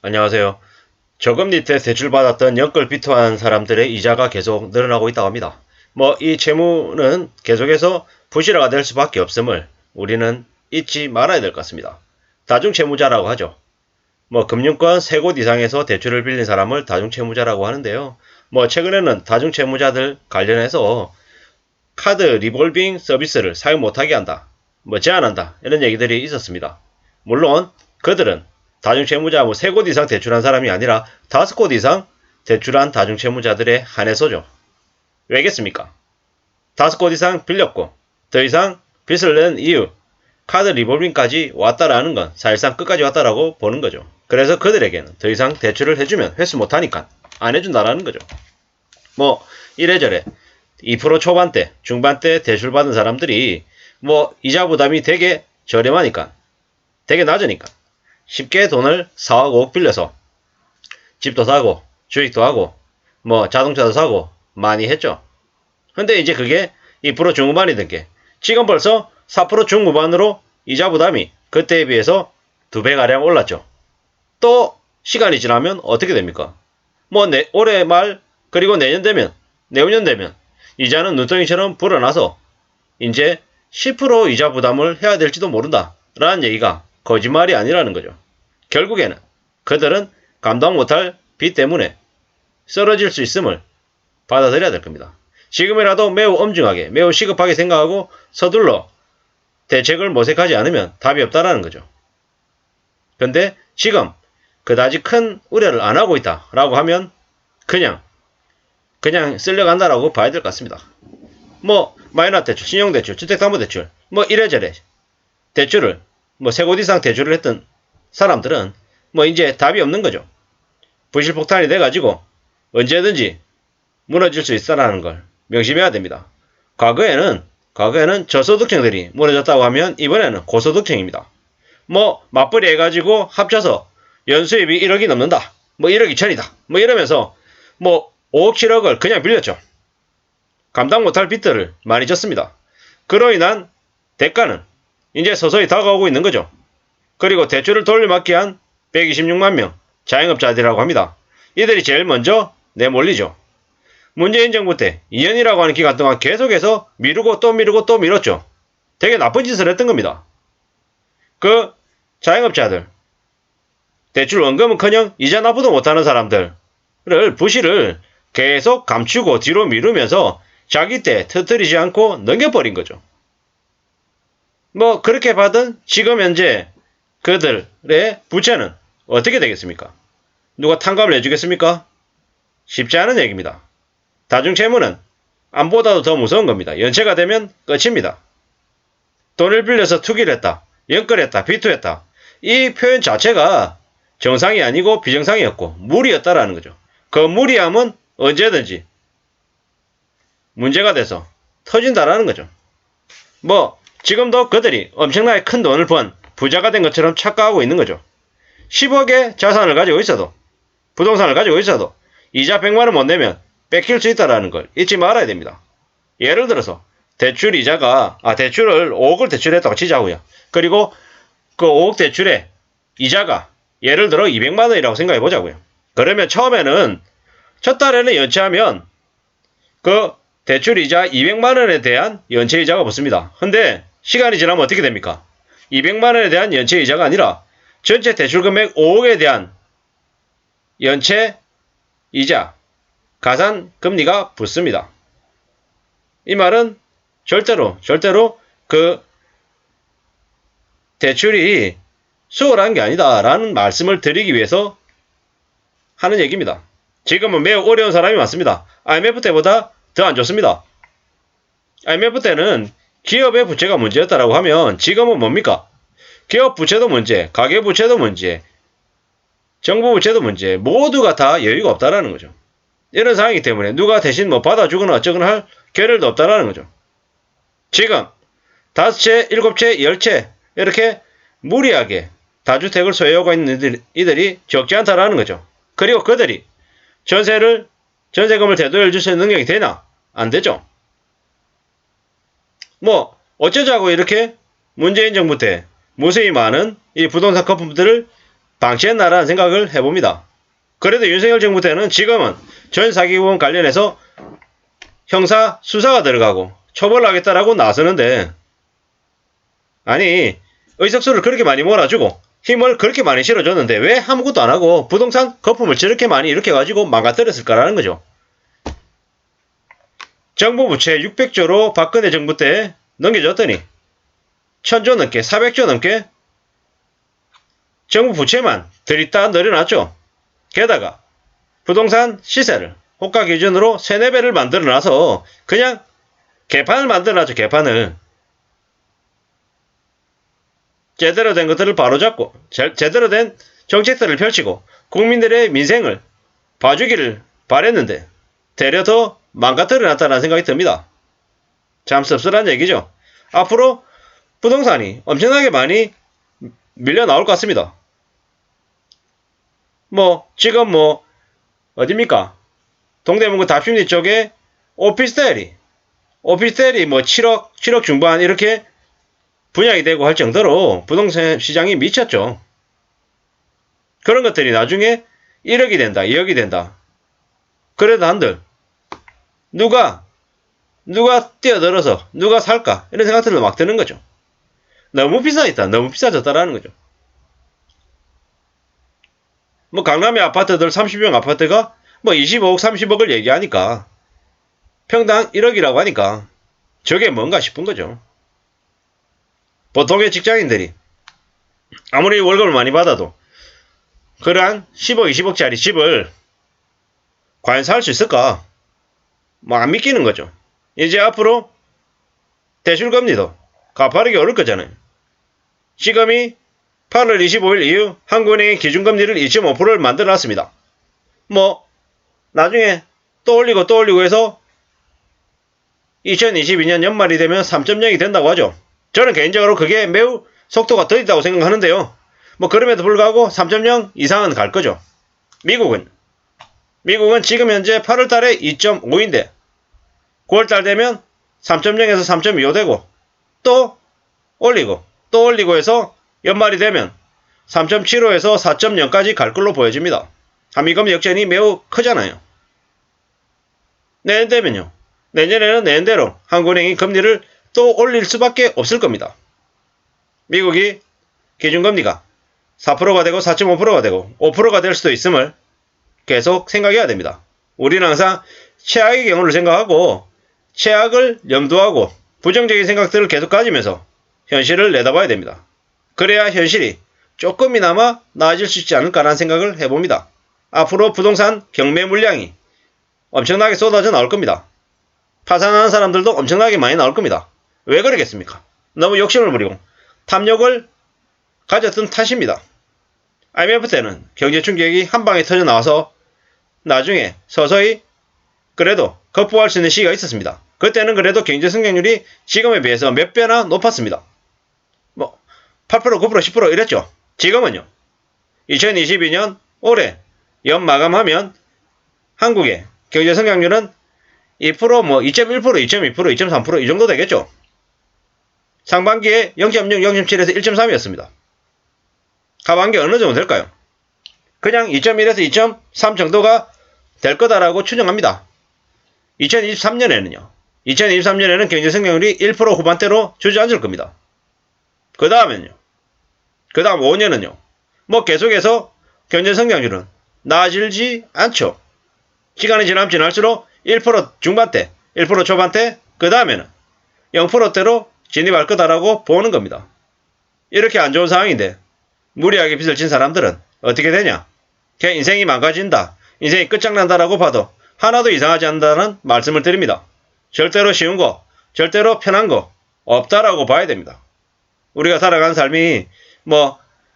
안녕하세요. 저금리 때 대출받았던 연끌 비토한 사람들의 이자가 계속 늘어나고 있다고 합니다. 이 채무는 계속해서 부실화가 될 수밖에 없음을 우리는 잊지 말아야 될 것 같습니다. 다중채무자라고 하죠. 금융권 3곳 이상에서 대출을 빌린 사람을 다중채무자라고 하는데요. 최근에는 다중채무자들 관련해서 카드 리볼빙 서비스를 사용 못하게 한다. 제한한다. 이런 얘기들이 있었습니다. 물론 그들은 다중채무자 3곳 이상 대출한 사람이 아니라 5곳 이상 대출한 다중채무자들의 한해서죠. 왜겠습니까? 5곳 이상 빌렸고 더 이상 빚을 낸 이유, 카드 리볼빙까지 왔다라는 건 사실상 끝까지 왔다라고 보는 거죠. 그래서 그들에게는 더 이상 대출을 해주면 회수 못하니까 안 해준다라는 거죠. 이래저래 2% 초반대, 중반대 대출받은 사람들이 이자 부담이 되게 저렴하니까, 되게 낮으니까 쉽게 돈을 4억 5억 빌려서 집도 사고 주식도 하고 자동차도 사고 많이 했죠. 근데 이제 그게 2% 중후반이 된 게 지금 벌써 4% 중후반으로 이자 부담이 그때에 비해서 2배가량 올랐죠. 또 시간이 지나면 어떻게 됩니까? 올해 말 그리고 내년 되면 내후년 되면 이자는 눈덩이처럼 불어나서 이제 10% 이자 부담을 해야 될지도 모른다 라는 얘기가 거짓말이 아니라는 거죠. 결국에는 그들은 감당 못할 빚 때문에 쓰러질 수 있음을 받아들여야 될 겁니다. 지금이라도 매우 엄중하게 매우 시급하게 생각하고 서둘러 대책을 모색하지 않으면 답이 없다라는 거죠. 근데 지금 그다지 큰 우려를 안 하고 있다라고 하면 그냥 쓸려간다라고 봐야 될 것 같습니다. 마이너스 대출, 신용대출, 주택담보대출 이래저래 대출을 3곳 이상 대출을 했던 사람들은 이제 답이 없는 거죠. 부실폭탄이 돼가지고 언제든지 무너질 수 있다는 걸 명심해야 됩니다. 과거에는 저소득층들이 무너졌다고 하면 이번에는 고소득층입니다. 맞벌이 해가지고 합쳐서 연수입이 1억이 넘는다. 1억 2천이다. 이러면서 5억 7억을 그냥 빌렸죠. 감당 못할 빚들을 많이 졌습니다. 그로 인한 대가는 이제 서서히 다가오고 있는 거죠. 그리고 대출을 돌려막기 한 126만 명 자영업자들이라고 합니다. 이들이 제일 먼저 내몰리죠. 문재인 정부 때 2년이라고 하는 기간 동안 계속해서 미루고 또 미루고 또 미뤘죠. 되게 나쁜 짓을 했던 겁니다. 그 자영업자들, 대출 원금은커녕 이자 납부도 못하는 사람들을 부실을 계속 감추고 뒤로 미루면서 자기 때 터뜨리지 않고 넘겨버린 거죠. 그렇게 받은 지금 현재 그들의 부채는 어떻게 되겠습니까? 누가 탕감을 해주겠습니까? 쉽지 않은 얘기입니다. 다중채무는 암보다도 더 무서운 겁니다. 연체가 되면 끝입니다. 돈을 빌려서 투기를 했다, 연끌했다, 비투했다. 이 표현 자체가 정상이 아니고 비정상이었고 무리였다라는 거죠. 그 무리함은 언제든지 문제가 돼서 터진다라는 거죠. 지금도 그들이 엄청나게 큰 돈을 번 부자가 된 것처럼 착각하고 있는 거죠. 10억의 자산을 가지고 있어도, 부동산을 가지고 있어도 이자 100만원 못 내면 뺏길 수 있다는 걸 잊지 말아야 됩니다. 예를 들어서 대출 이자가 대출을 5억을 대출했다고 치자고요. 그리고 그 5억 대출의 이자가 예를 들어 200만원이라고 생각해 보자고요. 그러면 처음에는 첫 달에는 연체하면 그 대출 이자 200만원에 대한 연체 이자가 붙습니다. 근데 시간이 지나면 어떻게 됩니까? 200만원에 대한 연체 이자가 아니라 전체 대출 금액 5억에 대한 연체 이자, 가산 금리가 붙습니다. 이 말은 절대로 그 대출이 수월한 게 아니다라는 말씀을 드리기 위해서 하는 얘기입니다. 지금은 매우 어려운 사람이 많습니다. IMF 때보다 더 안 좋습니다. IMF 때는 기업의 부채가 문제였다라고 하면 지금은 뭡니까? 기업 부채도 문제, 가계 부채도 문제, 정부 부채도 문제, 모두가 다 여유가 없다라는 거죠. 이런 상황이기 때문에 누가 대신 받아주거나 어쩌거나 할 겨를도 없다라는 거죠. 지금 5채, 7채, 10채 이렇게 무리하게 다주택을 소유하고 있는 이들이 적지 않다라는 거죠. 그리고 그들이 전세금을 되돌려줄 수 있는 능력이 되나? 안 되죠. 어쩌자고 이렇게 문재인 정부 때 무수히 많은 이 부동산 거품들을 방치했나라는 생각을 해봅니다. 그래도 윤석열 정부 때는 지금은 전 사기범 관련해서 형사 수사가 들어가고 처벌하겠다라고 나서는데, 아니 의석수를 그렇게 많이 몰아주고 힘을 그렇게 많이 실어줬는데 왜 아무것도 안하고 부동산 거품을 저렇게 많이 일으켜가지고 망가뜨렸을까라는 거죠. 정부 부채 600조로 박근혜 정부 때 넘겨줬더니 1000조 넘게 400조 넘게 정부 부채만 들이다 늘어났죠. 게다가 부동산 시세를 호가 기준으로 3, 4배를 만들어놔서 그냥 개판을 만들어놨죠. 개판을. 제대로 된 것들을 바로잡고 제대로 된 정책들을 펼치고 국민들의 민생을 봐주기를 바랬는데 되려 더 망가뜨려놨다는 생각이 듭니다. 참 씁쓸한 얘기죠. 앞으로 부동산이 엄청나게 많이 밀려 나올 것 같습니다. 지금 어딥니까? 동대문구 답심리 쪽에 오피스텔이 7억 중반 이렇게 분양이 되고 할 정도로 부동산 시장이 미쳤죠. 그런 것들이 나중에 1억이 된다, 2억이 된다. 그래도 한들 누가 뛰어들어서 누가 살까 이런 생각들도 막 드는 거죠. 너무 비싸졌다, 너무 비싸졌다라는 거죠. 강남의 아파트들 30평 아파트가 25억 30억을 얘기하니까 평당 1억이라고 하니까 저게 뭔가 싶은 거죠. 보통의 직장인들이 아무리 월급을 많이 받아도 그러한 10억 20억짜리 집을 과연 살 수 있을까? 안 믿기는 거죠. 이제 앞으로 대출금리도 가파르게 오를 거잖아요. 지금이 8월 25일 이후 한국은행의 기준금리를 2.5%를 만들어놨습니다. 나중에 또 올리고 해서 2022년 연말이 되면 3.0이 된다고 하죠. 저는 개인적으로 그게 매우 속도가 더디다고 생각하는데요. 그럼에도 불구하고 3.0 이상은 갈 거죠. 미국은 지금 현재 8월 달에 2.5인데 9월 달 되면 3.0에서 3.25 되고 또 올리고 해서 연말이 되면 3.75에서 4.0까지 갈 걸로 보여집니다. 한미금리 역전이 매우 크잖아요. 내년 되면요. 내년에는 내년대로 한국은행이 금리를 또 올릴 수밖에 없을 겁니다. 미국이 기준금리가 4%가 되고 4.5%가 되고 5%가 될 수도 있음을 계속 생각해야 됩니다. 우리는 항상 최악의 경우를 생각하고 최악을 염두하고 부정적인 생각들을 계속 가지면서 현실을 내다봐야 됩니다. 그래야 현실이 조금이나마 나아질 수 있지 않을까라는 생각을 해봅니다. 앞으로 부동산 경매 물량이 엄청나게 쏟아져 나올 겁니다. 파산하는 사람들도 엄청나게 많이 나올 겁니다. 왜 그러겠습니까? 너무 욕심을 부리고 탐욕을 가졌던 탓입니다. IMF 때는 경제 충격이 한 방에 터져 나와서 나중에 서서히 그래도 극복할 수 있는 시기가 있었습니다. 그때는 그래도 경제 성장률이 지금에 비해서 몇 배나 높았습니다. 8%, 9%, 10% 이랬죠. 지금은요. 2022년 올해 연 마감하면 한국의 경제 성장률은 2%, 2.1%, 2.2%, 2.3% 이 정도 되겠죠. 상반기에 0.6, 0.7에서 1.3이었습니다. 하반기 어느 정도 될까요? 그냥 2.1에서 2.3 정도가 될 거다라고 추정합니다. 2023년에는 경제 성장률이 1% 후반대로 주저앉을 겁니다. 그 다음 5년은요. 계속해서 경제 성장률은 나아지지 않죠. 시간이 지나면 지날수록 1% 중반대, 1% 초반대, 그 다음에는 0%대로 진입할 거다라고 보는 겁니다. 이렇게 안 좋은 상황인데 무리하게 빚을 진 사람들은 어떻게 되냐? 그냥 인생이 망가진다, 인생이 끝장난다라고 봐도 하나도 이상하지 않는다는 말씀을 드립니다. 절대로 쉬운 거, 절대로 편한 거 없다라고 봐야 됩니다. 우리가 살아가는 삶이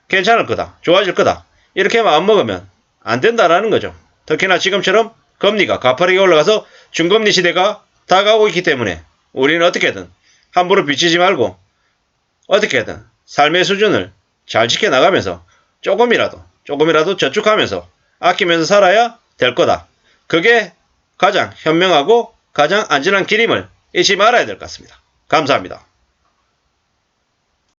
괜찮을 거다, 좋아질 거다 이렇게 마음먹으면 안 된다라는 거죠. 특히나 지금처럼 금리가 가파르게 올라가서 중금리 시대가 다가오고 있기 때문에 우리는 어떻게든 함부로 빚지지 말고 어떻게든 삶의 수준을 잘 지켜나가면서 조금이라도 저축하면서 아끼면서 살아야 될 거다. 그게 가장 현명하고 가장 안전한 길임을 잊지 말아야 될 것 같습니다. 감사합니다.